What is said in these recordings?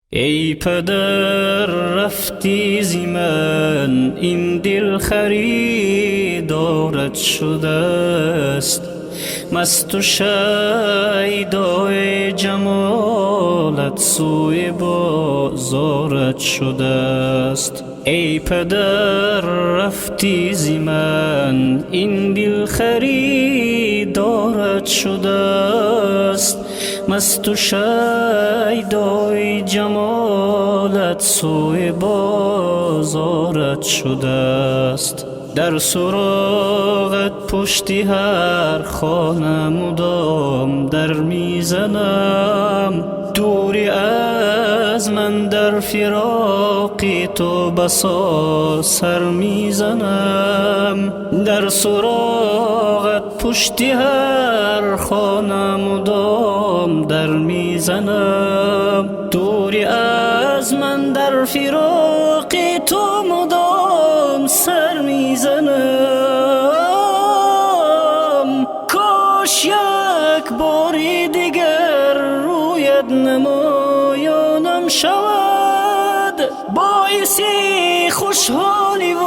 ای پدر رفتی زی من، این دل خریدارت شده است. مست و شیدای جمالت سوی بازارت شده است. ای پدر رفتی زی من، این دل خریدارت شده است. مست و شیدای جمالت سوی بازارت شده است. در سراغت پشتی هر خانه مدام در میزنم. دوری از من در فراقی تو بسا سر میزنم. در سراغت پشتی هر خانه مدام در میزنم. دوری از من در فراقی تو مدام سر میزنم. کاش یک باری دیگر رویت نمایانم شود، باعثی خوشحالی و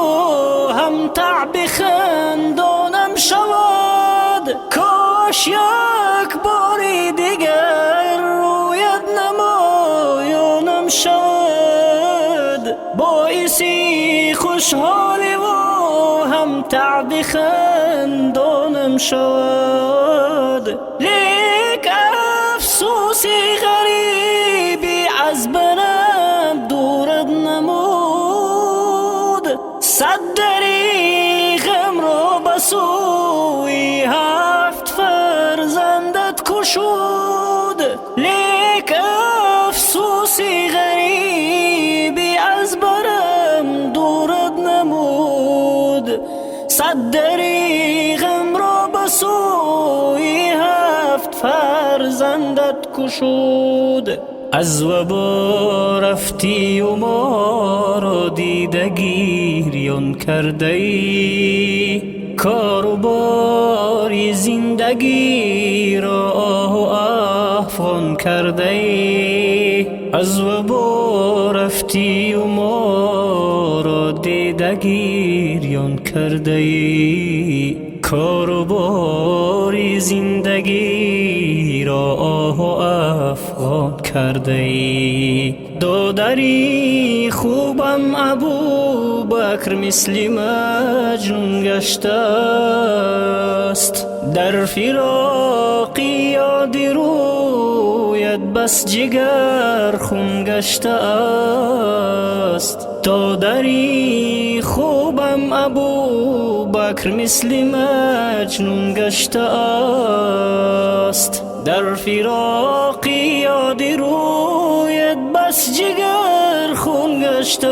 هم تعب خندانم شود. کاش یک باری دیگر رویت نمایانم شود، باعثی خوشحالی و هم تعب خندانم شود. لیک افسوسی غریبی از برم دورت نمود. صد دریغم را بسوی هفت فرزندت کشود. لیک افسوسی غریبی از برم دورت نمود. صد دریغم را بسوی هفت فرزندت کشود. از وبا رفتی و ما را دیده گریان کرده ای. کار و باری زندگی را آه و افغان کرده ای. از وبا رفتی و ما را دیده گریان کرده ای. کار و باری زندگی را آه و افغان کرده ای. دادری خوبم ابو بکر مثل مجنون گشته است. در فراقی یاد رویت بس جگر خون گشته است. دادری خوبم ابو بکر مثل مجنون گشته است. در فراقی یاد رویت بس جگر خون گشته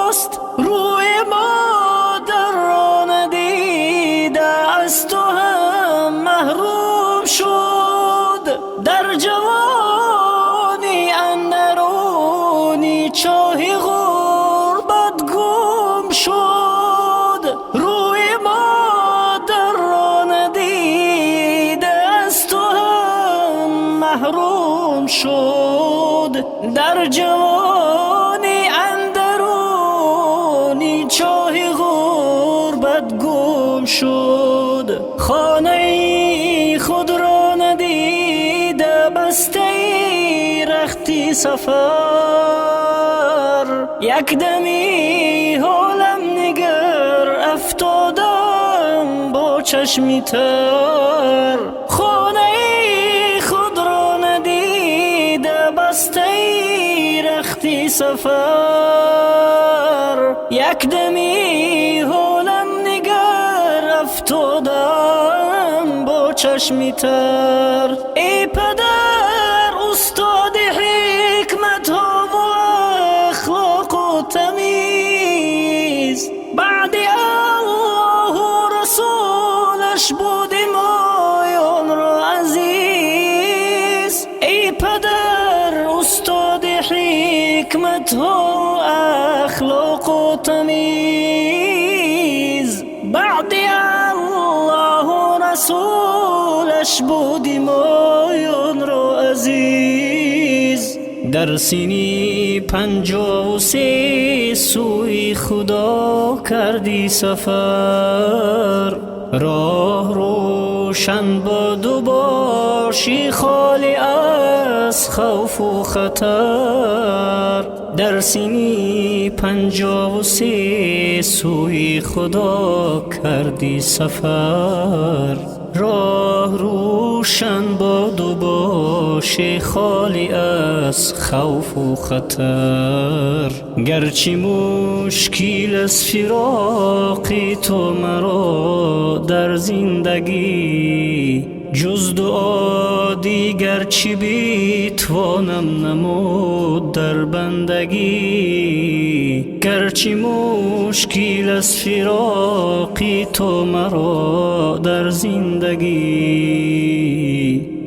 است. روی مادر را ندیده از تو هم محروم شد. در جوانی اندرونی چاه غربت گم شد. روی مادر را ندیده از تو هم محروم شد. در جوانی اندرونی چاه غربت گم شد. خانه خود را ندیده بسته رختی سفر. یک دمی حالم نگر افتادم با چشمی تر. خانه خود را ندیده بسته رختی سفر. یک دمی حالم نگر افتادم با چشمی تر. ای پدر استاد حکمت ها و اخلاق و تمیز، بعد الله و رسولش بودیم آیان را عزیز. ای پدر استاد حکمت ها و اخلاق و تمیز، بعد الله و رسولش بودیم آیان را عزیز. در سینی 53 سوی خدا کردی سفر. راه روشن باد و باشی خالی از خوف و خطر. در سینی 53 سوی خدا کردی سفر. راه روشن باد و باشی خالی از خوف و خطر. گرچه مشکل از فراق تو مرا در زندگی، جز دعا دیگر چی بیتوانم نمود در بندگی. گرچه مشکل از فراق تو مرا در زندگی،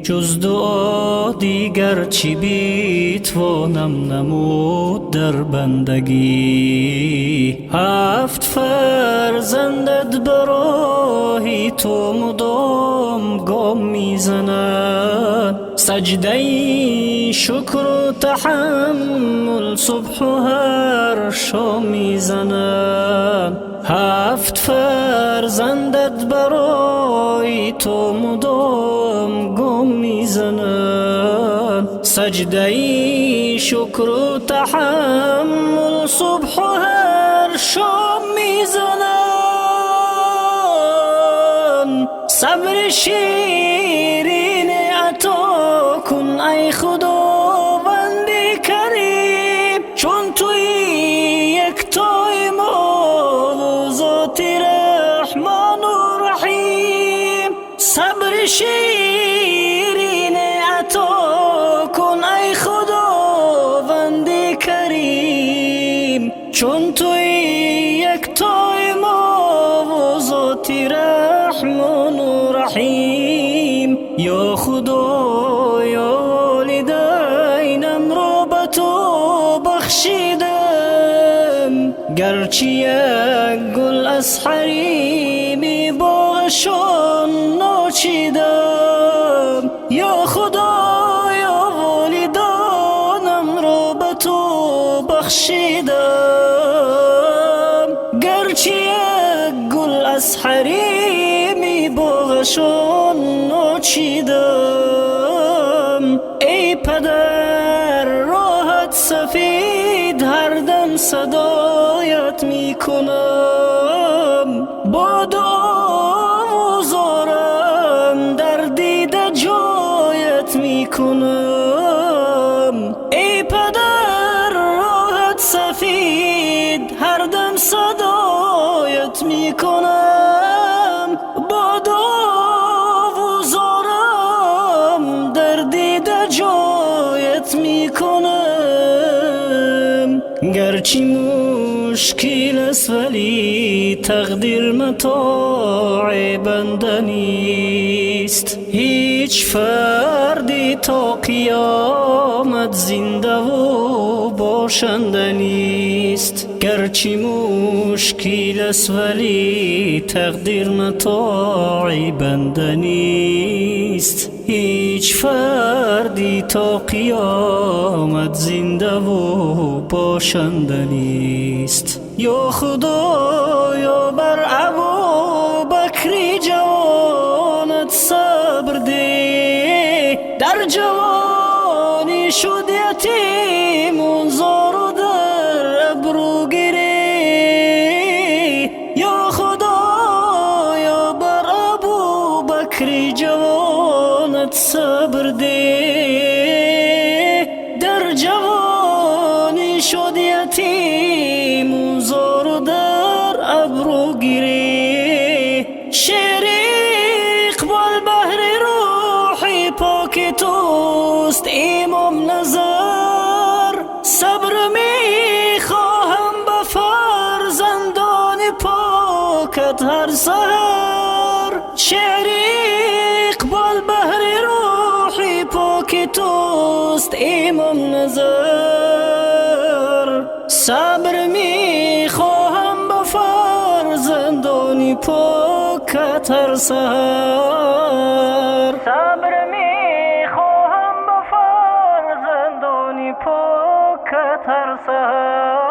جز دعا دیگر چی بیتوانم نمود در بندگی. 7 فرزندت برای تو مدام گام میزند، سجده شکر و تحمل صبح و هر شام میزند. 7 فرزندت برای تو مدام گام میزند، سجده شکر و تحمل صبح و هر شام میزند. صبر شیرین عطا کن ای خداوند کریم، چون توی یکتای ما ذات رحمان و رحیم. صبر شیرین عطا کن ای خداوند کریم، چون توی یکتای ما ذات رحمان و رحیم. یا خدا یا والدینم را به تو بخشیدم، گرچه یک گل از حریم باغشان ناچیدم. یا خدا یا والدینم را به تو بخشیدم، گرچه یک گل از حریم باغشان ناچیدم. ای پدر راحت سفید هر دم صدایت میکنم، با دعا و زارم در دیده جایت میکنم. ای پدر راحت سفید هر دم صدایت میکنم، با دعا و زارم در دیده جایت میکنم. گرچه مشکل است ولی تقدیر متاع بنده نیست، هیچ فردی تا قیامت زنده و باشنده نیست. گرچه مشکل است ولی تقدیر متاع بنده نیست، هیچ فردی تا قیامت زنده و باشنده نیست. یا خدایا بر ابوبکر جوانت صبر ده، در جوانی شد یتیم و زار و در ابرو گری. یا خدایا بر ابوبکر جوانت صبر ده، در جوانی شد یتیم و زار و در ابرو گری. شعر اقبال بحر روحی پاک توست امام نظر، صبر می خواهم به فرزندان پاکت هر سحر. شعر اقبال بحر روحی پاک توست امام نظر، صبر می خواهم به فرزندان پاکت هر سحر. صبر می خواهم به فرزندان پاکت هر سحر